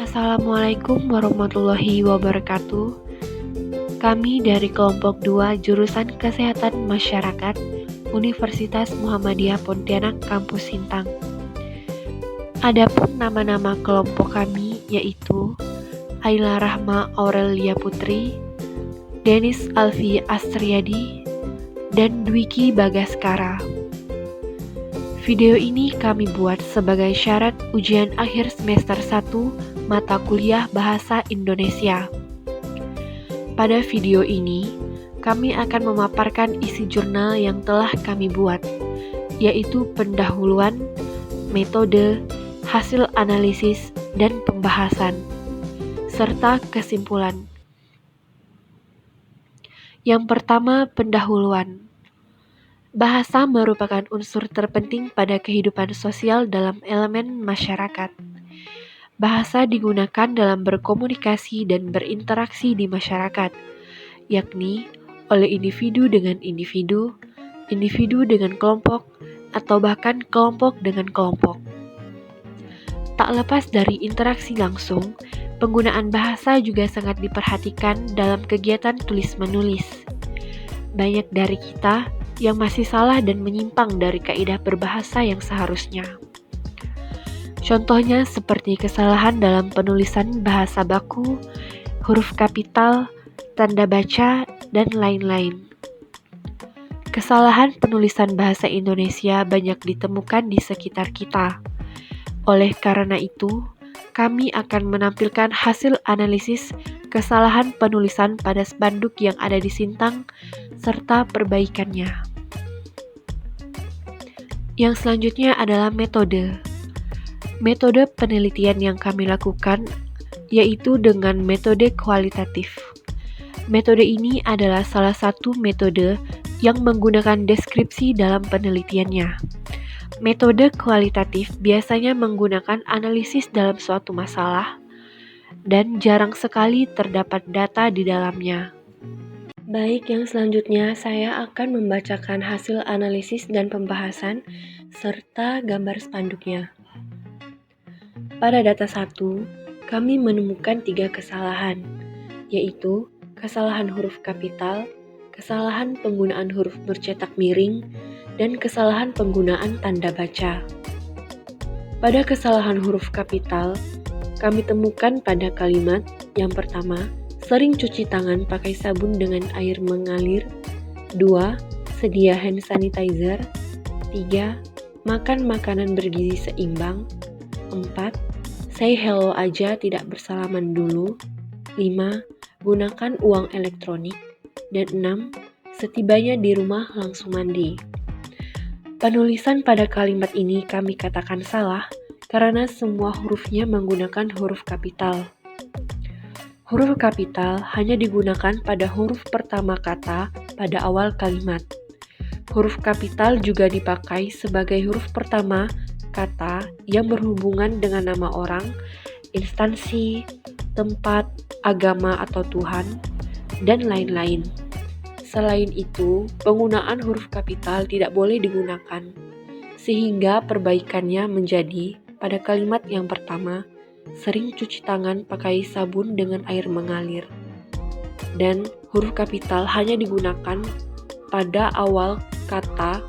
Assalamualaikum warahmatullahi wabarakatuh. Kami dari kelompok 2 jurusan Kesehatan Masyarakat Universitas Muhammadiyah Pontianak Kampus Sintang. Adapun nama-nama kelompok kami yaitu Ayla Rahma Aurelia Putri, Denis Alfi Astriadi, dan Dwiki Bagaskara. Video ini kami buat sebagai syarat ujian akhir semester 1 mata kuliah Bahasa Indonesia. Pada video ini, kami akan memaparkan isi jurnal yang telah kami buat, yaitu pendahuluan, metode, hasil analisis, dan pembahasan, serta kesimpulan. Yang pertama, pendahuluan. Bahasa merupakan unsur terpenting pada kehidupan sosial dalam elemen masyarakat. Bahasa digunakan dalam berkomunikasi dan berinteraksi di masyarakat, yakni oleh individu dengan individu, individu dengan kelompok, atau bahkan kelompok dengan kelompok. Tak lepas dari interaksi langsung, penggunaan bahasa juga sangat diperhatikan dalam kegiatan tulis-menulis. Banyak dari kita yang masih salah dan menyimpang dari kaidah berbahasa yang seharusnya. Contohnya seperti kesalahan dalam penulisan bahasa baku, huruf kapital, tanda baca, dan lain-lain. Kesalahan penulisan bahasa Indonesia banyak ditemukan di sekitar kita. Oleh karena itu, kami akan menampilkan hasil analisis kesalahan penulisan pada spanduk yang ada di Sintang serta perbaikannya. Yang selanjutnya adalah metode. Metode penelitian yang kami lakukan yaitu dengan metode kualitatif. Metode ini adalah salah satu metode yang menggunakan deskripsi dalam penelitiannya. Metode kualitatif biasanya menggunakan analisis dalam suatu masalah dan jarang sekali terdapat data di dalamnya. Baik, yang selanjutnya saya akan membacakan hasil analisis dan pembahasan serta gambar spanduknya. Pada data 1, kami menemukan 3 kesalahan, yaitu kesalahan huruf kapital, kesalahan penggunaan huruf bercetak miring, dan kesalahan penggunaan tanda baca. Pada kesalahan huruf kapital, kami temukan pada kalimat yang pertama, sering cuci tangan pakai sabun dengan air mengalir. 2. Sedia hand sanitizer. 3. Makan makanan bergizi seimbang. 4. Say hello aja, tidak bersalaman dulu. 5. Gunakan uang elektronik. Dan 6. Setibanya di rumah langsung mandi. Penulisan pada kalimat ini kami katakan salah karena semua hurufnya menggunakan huruf kapital. Huruf kapital hanya digunakan pada huruf pertama kata pada awal kalimat. Huruf kapital juga dipakai sebagai huruf pertama kata yang berhubungan dengan nama orang, instansi, tempat, agama atau Tuhan, dan lain-lain. Selain itu, penggunaan huruf kapital tidak boleh digunakan, sehingga perbaikannya menjadi pada kalimat yang pertama, sering cuci tangan pakai sabun dengan air mengalir. Dan huruf kapital hanya digunakan pada awal kata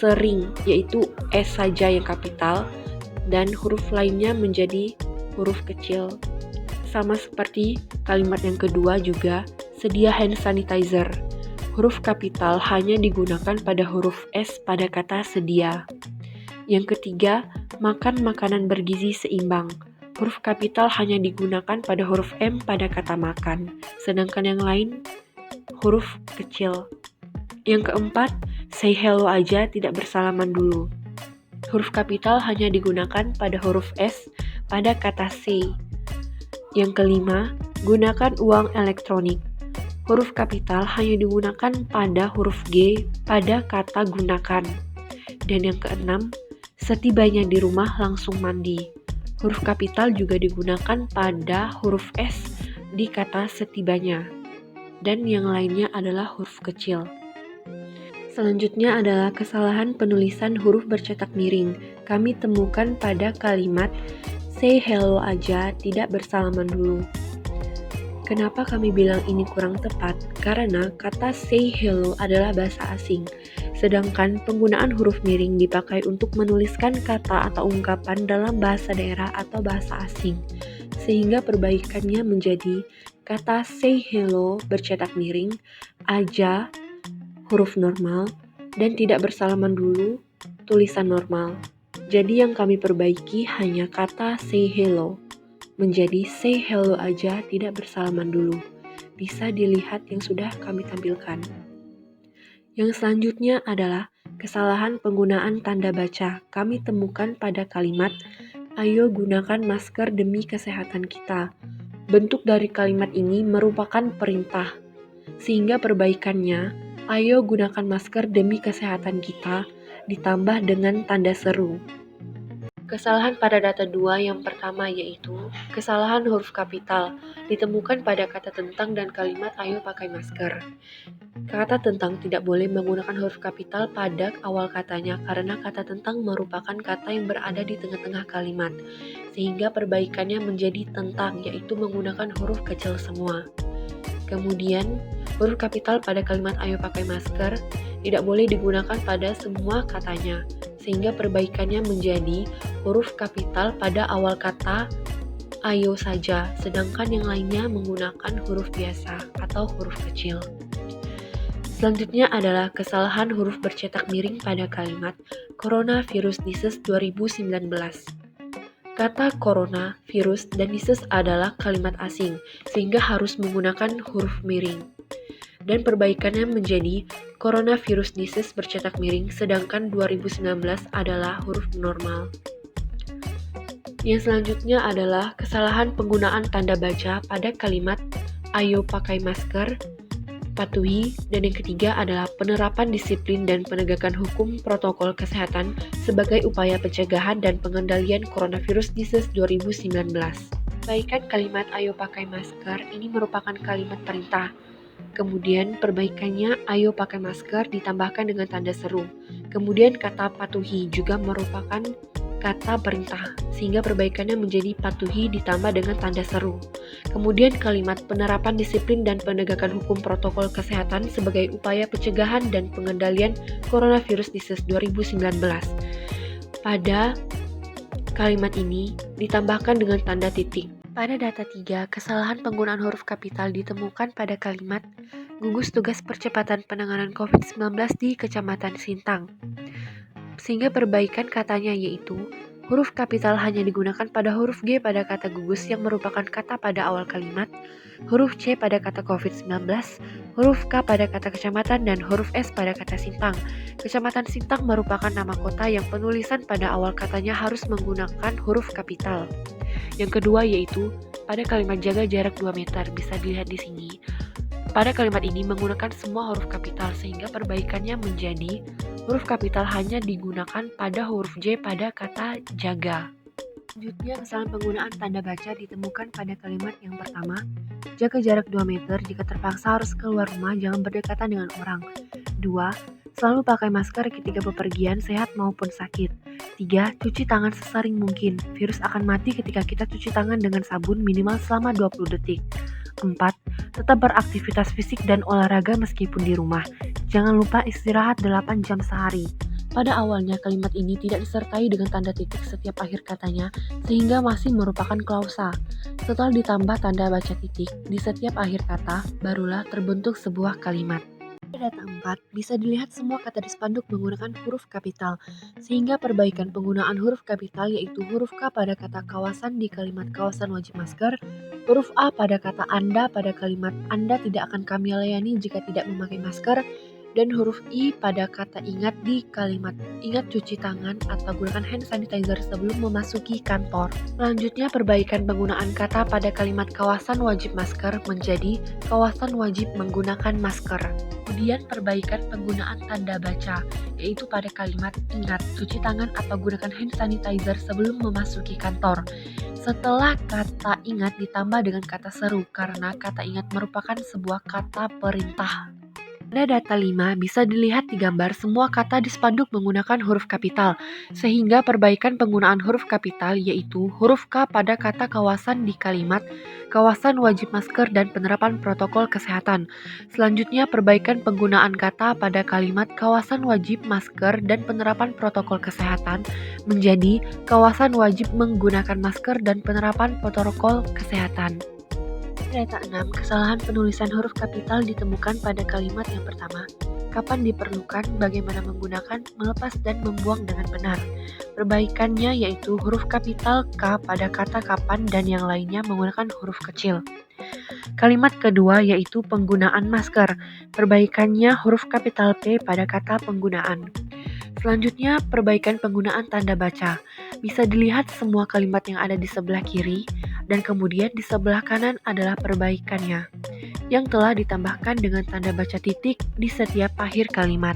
sering, yaitu S saja yang kapital, dan huruf lainnya menjadi huruf kecil. Sama seperti kalimat yang kedua juga, sedia hand sanitizer. Huruf kapital hanya digunakan pada huruf S pada kata sedia. Yang ketiga, makan makanan bergizi seimbang. Huruf kapital hanya digunakan pada huruf M pada kata makan, sedangkan yang lain huruf kecil. Yang keempat, say hello aja, tidak bersalaman dulu. Huruf kapital hanya digunakan pada huruf S pada kata say. Yang kelima, gunakan uang elektronik. Huruf kapital hanya digunakan pada huruf G pada kata gunakan. Dan yang keenam, setibanya di rumah langsung mandi. Huruf kapital juga digunakan pada huruf S di kata setibanya, dan yang lainnya adalah huruf kecil. Selanjutnya adalah kesalahan penulisan huruf bercetak miring. Kami temukan pada kalimat say hello aja, tidak bersalaman dulu. Kenapa kami bilang ini kurang tepat? Karena kata say hello adalah bahasa asing, sedangkan penggunaan huruf miring dipakai untuk menuliskan kata atau ungkapan dalam bahasa daerah atau bahasa asing, sehingga perbaikannya menjadi kata say hello bercetak miring, aja huruf normal, dan tidak bersalaman dulu tulisan normal. Jadi yang kami perbaiki hanya kata say hello menjadi say hello aja, tidak bersalaman dulu. Bisa dilihat yang sudah kami tampilkan. Yang selanjutnya adalah kesalahan penggunaan tanda baca. Kami temukan pada kalimat, ayo gunakan masker demi kesehatan kita. Bentuk dari kalimat ini merupakan perintah, sehingga perbaikannya, ayo gunakan masker demi kesehatan kita, ditambah dengan tanda seru. Kesalahan pada data 2 yang pertama yaitu kesalahan huruf kapital ditemukan pada kata tentang dan kalimat ayo pakai masker. Kata tentang tidak boleh menggunakan huruf kapital pada awal katanya karena kata tentang merupakan kata yang berada di tengah-tengah kalimat, sehingga perbaikannya menjadi tentang yaitu menggunakan huruf kecil semua. Kemudian, huruf kapital pada kalimat ayo pakai masker tidak boleh digunakan pada semua katanya, sehingga perbaikannya menjadi huruf kapital pada awal kata ayo saja, sedangkan yang lainnya menggunakan huruf biasa atau huruf kecil. Selanjutnya adalah kesalahan huruf bercetak miring pada kalimat Coronavirus Disease 2019. Kata corona, virus, dan disease adalah kalimat asing, sehingga harus menggunakan huruf miring. Dan perbaikannya menjadi Coronavirus Disease bercetak miring, sedangkan 2019 adalah huruf normal. Yang selanjutnya adalah kesalahan penggunaan tanda baca pada kalimat ayo pakai masker, patuhi, dan yang ketiga adalah penerapan disiplin dan penegakan hukum protokol kesehatan sebagai upaya pencegahan dan pengendalian Coronavirus Disease 2019. Perbaikan kalimat ayo pakai masker ini merupakan kalimat perintah. Kemudian perbaikannya ayo pakai masker ditambahkan dengan tanda seru. Kemudian kata patuhi juga merupakan kata perintah, sehingga perbaikannya menjadi patuhi ditambah dengan tanda seru. Kemudian kalimat penerapan disiplin dan penegakan hukum protokol kesehatan sebagai upaya pencegahan dan pengendalian Coronavirus Disease 2019. Pada kalimat ini ditambahkan dengan tanda titik. Pada data 3, kesalahan penggunaan huruf kapital ditemukan pada kalimat gugus tugas percepatan penanganan COVID-19 di Kecamatan Sintang. Sehingga perbaikan katanya yaitu huruf kapital hanya digunakan pada huruf G pada kata gugus yang merupakan kata pada awal kalimat, huruf C pada kata COVID-19, huruf K pada kata kecamatan, dan huruf S pada kata Sintang. Kecamatan Sintang merupakan nama kota yang penulisan pada awal katanya harus menggunakan huruf kapital. Yang kedua yaitu pada kalimat jaga jarak 2 meter, bisa dilihat di sini. Pada kalimat ini menggunakan semua huruf kapital sehingga perbaikannya menjadi huruf kapital hanya digunakan pada huruf J pada kata jaga. Selanjutnya, kesalahan penggunaan tanda baca ditemukan pada kalimat yang pertama, jaga jarak 2 meter jika terpaksa harus keluar rumah, jangan berdekatan dengan orang. 2. Selalu pakai masker ketika bepergian, sehat maupun sakit. 3. Cuci tangan sesering mungkin. Virus akan mati ketika kita cuci tangan dengan sabun minimal selama 20 detik. 4. Tetap beraktivitas fisik dan olahraga meskipun di rumah. Jangan lupa istirahat 8 jam sehari. Pada awalnya kalimat ini tidak disertai dengan tanda titik setiap akhir katanya, sehingga masih merupakan klausa. Setelah ditambah tanda baca titik di setiap akhir kata, barulah terbentuk sebuah kalimat. Pada data 4, bisa dilihat semua kata di spanduk menggunakan huruf kapital, sehingga perbaikan penggunaan huruf kapital yaitu huruf K pada kata kawasan di kalimat kawasan wajib masker, huruf A pada kata Anda pada kalimat Anda tidak akan kami layani jika tidak memakai masker, dan huruf I pada kata ingat di kalimat ingat cuci tangan atau gunakan hand sanitizer sebelum memasuki kantor. Selanjutnya, perbaikan penggunaan kata pada kalimat kawasan wajib masker menjadi kawasan wajib menggunakan masker. Kemudian perbaikan penggunaan tanda baca, yaitu pada kalimat ingat cuci tangan atau gunakan hand sanitizer sebelum memasuki kantor. Setelah kata ingat ditambah dengan kata seru karena kata ingat merupakan sebuah kata perintah. Pada data 5 bisa dilihat di gambar semua kata di spanduk menggunakan huruf kapital, sehingga perbaikan penggunaan huruf kapital yaitu huruf K pada kata kawasan di kalimat kawasan wajib masker dan penerapan protokol kesehatan. Selanjutnya perbaikan penggunaan kata pada kalimat kawasan wajib masker dan penerapan protokol kesehatan menjadi kawasan wajib menggunakan masker dan penerapan protokol kesehatan. Data 6, kesalahan penulisan huruf kapital ditemukan pada kalimat yang pertama. Kapan diperlukan, bagaimana menggunakan, melepas, dan membuang dengan benar. Perbaikannya yaitu huruf kapital K pada kata kapan dan yang lainnya menggunakan huruf kecil. Kalimat kedua yaitu penggunaan masker. Perbaikannya huruf kapital P pada kata penggunaan. Selanjutnya, perbaikan penggunaan tanda baca. Bisa dilihat semua kalimat yang ada di sebelah kiri, dan kemudian di sebelah kanan adalah perbaikannya, yang telah ditambahkan dengan tanda baca titik di setiap akhir kalimat.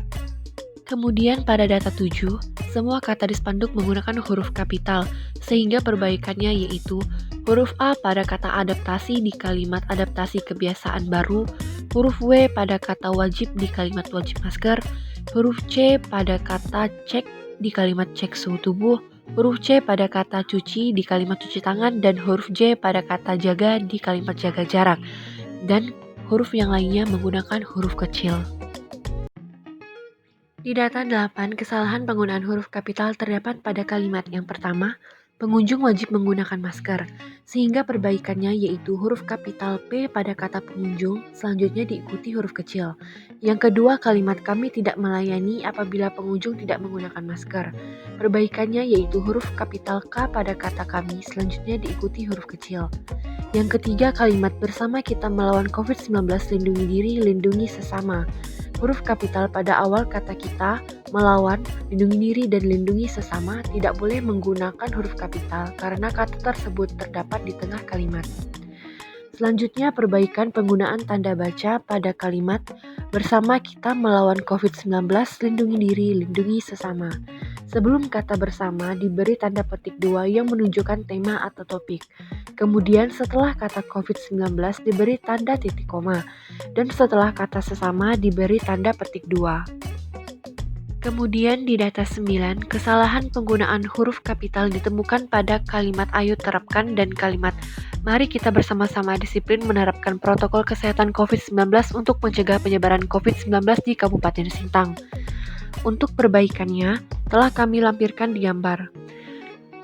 Kemudian pada data 7, semua kata di spanduk menggunakan huruf kapital, sehingga perbaikannya yaitu huruf A pada kata adaptasi di kalimat adaptasi kebiasaan baru, huruf W pada kata wajib di kalimat wajib masker, huruf C pada kata cek di kalimat cek suhu tubuh, huruf C pada kata cuci di kalimat cuci tangan, dan huruf J pada kata jaga di kalimat jaga jarak, dan huruf yang lainnya menggunakan huruf kecil. Di data 8, kesalahan penggunaan huruf kapital terdapat pada kalimat yang pertama, pengunjung wajib menggunakan masker, sehingga perbaikannya yaitu huruf kapital P pada kata pengunjung, selanjutnya diikuti huruf kecil. Yang kedua, kalimat kami tidak melayani apabila pengunjung tidak menggunakan masker. Perbaikannya yaitu huruf kapital K pada kata kami, selanjutnya diikuti huruf kecil. Yang ketiga, kalimat bersama kita melawan COVID-19, lindungi diri, lindungi sesama. Huruf kapital pada awal kata kita, melawan, lindungi diri, dan lindungi sesama tidak boleh menggunakan huruf kapital karena kata tersebut terdapat di tengah kalimat. Selanjutnya, perbaikan penggunaan tanda baca pada kalimat bersama kita melawan COVID-19, lindungi diri, lindungi sesama. Sebelum kata bersama diberi tanda petik 2 yang menunjukkan tema atau topik. Kemudian setelah kata COVID-19 diberi tanda titik koma, dan setelah kata sesama diberi tanda petik 2. Kemudian di data 9, kesalahan penggunaan huruf kapital ditemukan pada kalimat ayo terapkan dan kalimat mari kita bersama-sama disiplin menerapkan protokol kesehatan COVID-19 untuk mencegah penyebaran COVID-19 di Kabupaten Sintang. Untuk perbaikannya, telah kami lampirkan di gambar.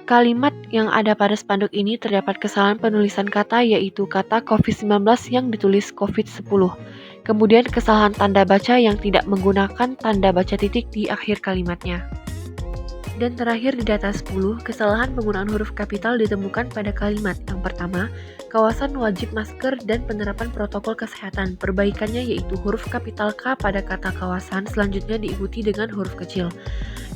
Kalimat yang ada pada spanduk ini terdapat kesalahan penulisan kata yaitu kata COVID-19 yang ditulis COVID-10. Kemudian kesalahan tanda baca yang tidak menggunakan tanda baca titik di akhir kalimatnya. Dan terakhir di data 10, kesalahan penggunaan huruf kapital ditemukan pada kalimat yang pertama, kawasan wajib masker dan penerapan protokol kesehatan. Perbaikannya yaitu huruf kapital K pada kata kawasan, selanjutnya diikuti dengan huruf kecil.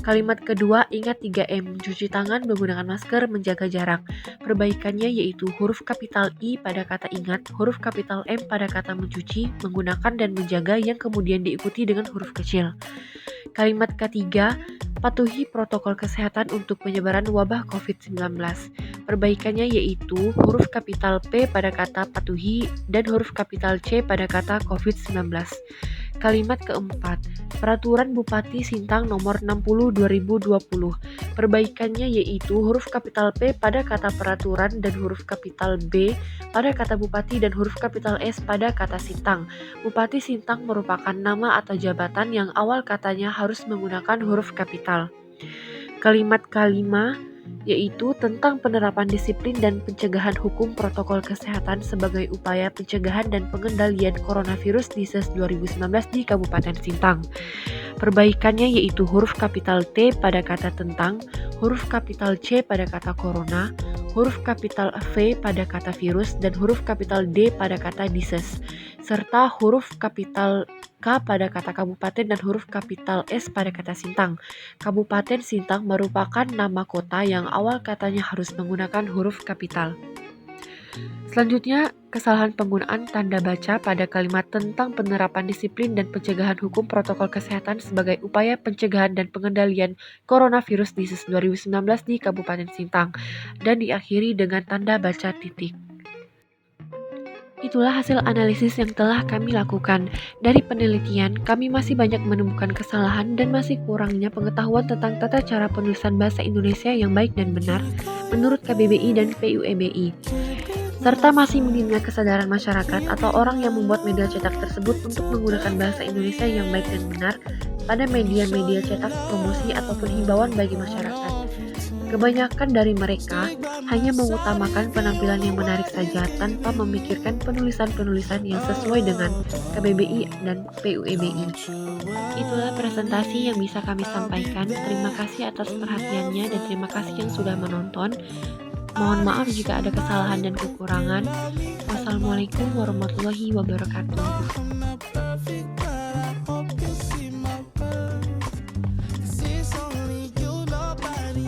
Kalimat kedua, ingat 3M, cuci tangan, menggunakan masker, menjaga jarak. Perbaikannya yaitu huruf kapital I pada kata ingat, huruf kapital M pada kata mencuci, menggunakan dan menjaga yang kemudian diikuti dengan huruf kecil. Kalimat ketiga, patuhi protokol kesehatan untuk penyebaran wabah COVID-19. Perbaikannya yaitu huruf kapital P pada kata patuhi dan huruf kapital C pada kata COVID-19. Kalimat keempat, Peraturan Bupati Sintang nomor 60/2020. Perbaikannya yaitu huruf kapital P pada kata peraturan dan huruf kapital B pada kata bupati dan huruf kapital S pada kata Sintang. Bupati Sintang merupakan nama atau jabatan yang awal katanya harus menggunakan huruf kapital. Kalimat kelima yaitu tentang penerapan disiplin dan pencegahan hukum protokol kesehatan sebagai upaya pencegahan dan pengendalian coronavirus disease 2019 di Kabupaten Sintang. Perbaikannya yaitu huruf kapital T pada kata tentang, huruf kapital C pada kata corona, huruf kapital V pada kata virus, dan huruf kapital D pada kata disease, serta huruf kapital K pada kata kabupaten dan huruf kapital S pada kata Sintang. Kabupaten Sintang merupakan nama kota yang awal katanya harus menggunakan huruf kapital. Selanjutnya, kesalahan penggunaan tanda baca pada kalimat tentang penerapan disiplin dan pencegahan hukum protokol kesehatan sebagai upaya pencegahan dan pengendalian coronavirus disease 2019 di Kabupaten Sintang, dan diakhiri dengan tanda baca titik. Itulah hasil analisis yang telah kami lakukan. Dari penelitian, kami masih banyak menemukan kesalahan dan masih kurangnya pengetahuan tentang tata cara penulisan bahasa Indonesia yang baik dan benar menurut KBBI dan PUEBI, serta masih minimnya kesadaran masyarakat atau orang yang membuat media cetak tersebut untuk menggunakan bahasa Indonesia yang baik dan benar pada media-media cetak promosi ataupun himbauan bagi masyarakat. Kebanyakan dari mereka hanya mengutamakan penampilan yang menarik saja tanpa memikirkan penulisan-penulisan yang sesuai dengan KBBI dan PUEBI. Itulah presentasi yang bisa kami sampaikan. Terima kasih atas perhatiannya dan terima kasih yang sudah menonton. Mohon maaf jika ada kesalahan dan kekurangan. Wassalamualaikum warahmatullahi wabarakatuh.